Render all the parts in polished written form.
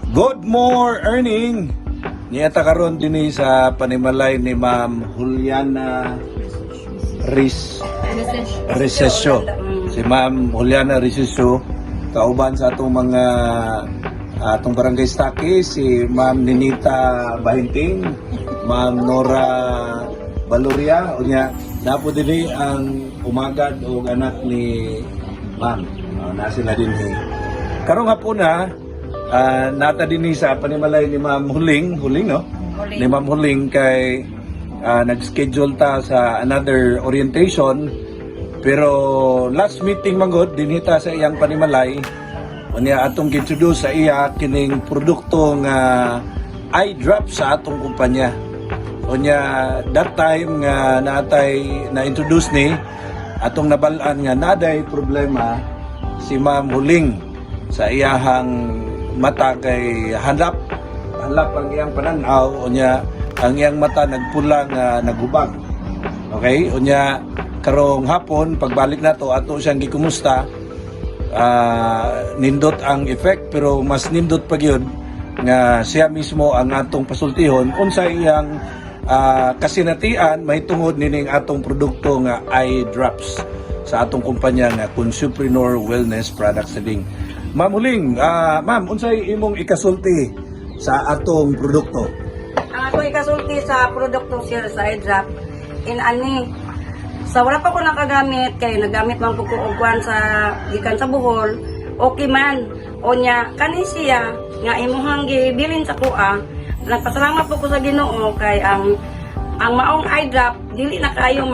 Good more earning. Niyata karon dinhi sa panimalay ni Ma'am Juliana Recesio. Si Ma'am Juliana Recesio kauban sa atong mga atong barangay Staki, si Ma'am Ninita Bahinting, Ma'am Nora Valoria, unya napo dinhi ang umagad o anak ni Ma'am. Na sila dinhi. Karong hapon na nata din sa panimalay ni Ma'am Huling no? Ni Ma'am Huling kay nag-schedule ta sa another orientation, pero last meeting manggod dinhita sa iyang panimalay unya atong introduce sa iya kining produkto nga eye drop sa atong kumpanya. Unya that time nga natay na-introduce ni atong nabalaan nga naday problema si Ma'am Huling sa iyahang mata kay hanap ang iyang pananaw unya ang iyang mata nagpula nga naghubag. Okay, unya karong hapon pagbalik nato ato siyang gikumusta, nindot ang effect pero mas nindot pa gyud nga siya mismo ang atong pasultihon unsa iyang kasinatian may tungod nining atong produkto nga eye drops sa atong kumpanya nga Consuprinor Wellness Products Link. Ma'am Huling, ma'am, unsay imong ikasulti sa atong produkto? Ang ako ikasulti sa produkto sir sa eye drop in ani sa wala pa ko nakagamit kay nagamit man ko og kwan sa gikan sa Bohol, okay man onya kani siya nga imuhang gibilin sa kuha. Nagpasalamat po ko sa Ginoo kay ang maong eye drop dili na kayo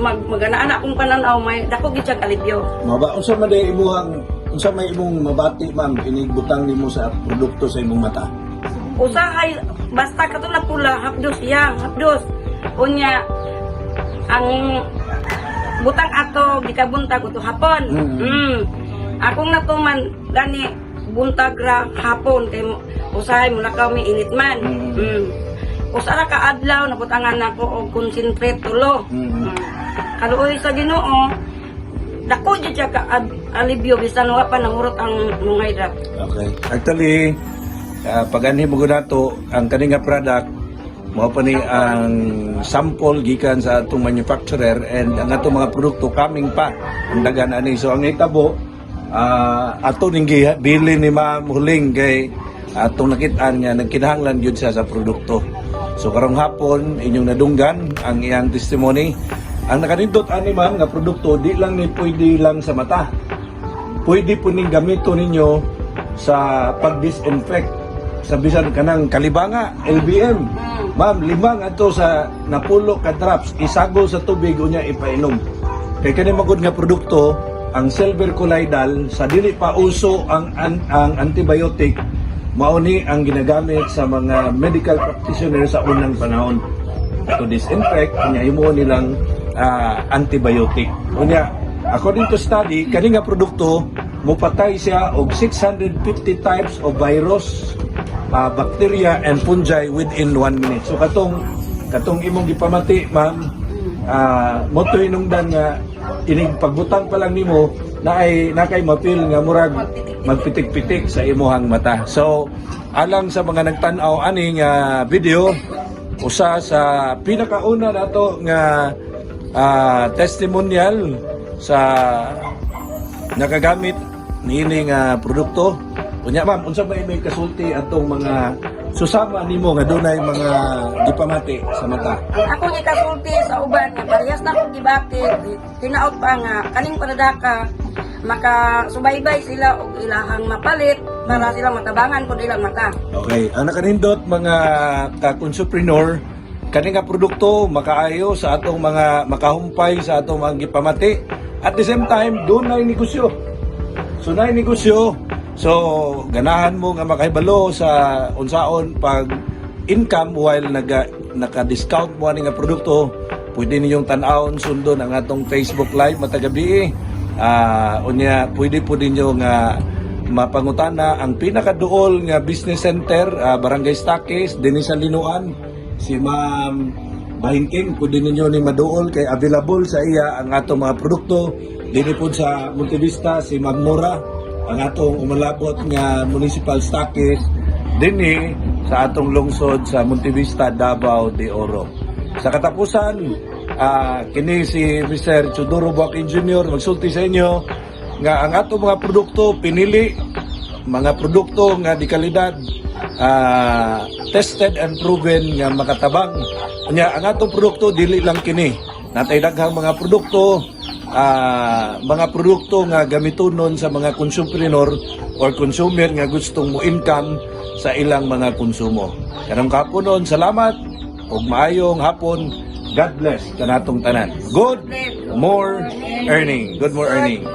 magana-ana akong pananaw may dako gid siya alibyo. Maba unsa man day imuhang unsa may imong mabati ma'am inibutang nimo sa produkto sa imong mata? Usahay basta kato na pula hapdos yang hapdos unya ang butang ato gikabuntag uto hapon. Akong natuman gani buntag ra hapon kay usahay mo na kami init man. Usara ka adlaw nabutangan nako og concentrate tulo. Kaluoy sa Ginoo dako jud siya ka alibyo bisan wa pa nahurot ang mga drop. Okay. Actually, pag anhi mo nato ang kaninga product mao pa ni ang sample gikan sa atong manufacturer and ang atong mga produkto coming pa ang dagan ani. So ang itabo ato ning bili ni Ma'am Huling kay atong nakitaan nga nagkinahanglan gyud siya sa produkto. So karong hapon inyong nadunggan ang iyang testimony. Ang nakanindot ani ma'am nga produkto di lang ni pwede lang sa mata. Pwede po ning gamito ninyo sa pag-disinfect sa bisan kanang kalibanga, LBM. Ma'am, limang ato sa napulo ka drops isagol sa tubig unya ipainom. Kay kani magud nga produkto ang silver colloidal sa dili pa uso ang antibiotic mao ni ang ginagamit sa mga medical practitioner sa unang panahon to disinfect unya himo nilang antibiotic. Unya according to study kani nga produkto mopatay siya og 650 types of virus, bacteria and fungi within 1 minute. So katong imong gipamati ma'am, mo to hinungdan nga ining pagbutang pa lang nimo na kay mapil nga murag magpitik-pitik sa imuhang mata. So alang sa mga nagtan-aw aning video, usa sa pinakauna nato nga testimonial sa nakagamit niining produkto. Unya ma'am, unsa ba may kasulti atong mga susama nimo nga dunay mga gipamati sa mata? Ang ako gikasulti sa uban nga parehas na akong gibati tinaot pa nga kaning padadaka makasubaybay sila og ilahang mapalit para sila matabangan pud ilang mata. Okay, ang nakanindot mga ka-consumpreneur kani nga produkto makaayo sa atong mga makahumpay sa atong mga gipamati. At the same time, dunay negosyo. So nay negosyo. So ganahan mo nga makahibalo sa unsaon pag income while naka-discount mo ani nga produkto. Pwede ninyong tan-awon sundon ang atong Facebook Live matagabi. Unya pwede po ninyo nga mapangutana ang pinakaduol nga business center, Barangay Stakis, dinhi sa Linuan. Si Ma'am Bahinting, pwede ninyo ni maduol kay available sa iya ang atong mga produkto. Dini po sa Multivista si Ma'am Nora, ang atong umalabot nga municipal stockist dinhi sa atong lungsod sa Montevista, Davao de Oro. Sa katapusan, kini si Mr. Chudoro Buak Engineer magsulti sa inyo nga ang atong mga produkto pinili mga produkto nga di kalidad, tested and proven nga makatabang. Nya ang atong produkto dili lang kini. Natay daghang mga produkto nga gamitonon sa mga consumers or consumer nga gustong mo income sa ilang mga konsumo. Karong kapunon, salamat ug maayong hapon. God bless kanatong tanan. Good more earning. Good more earning.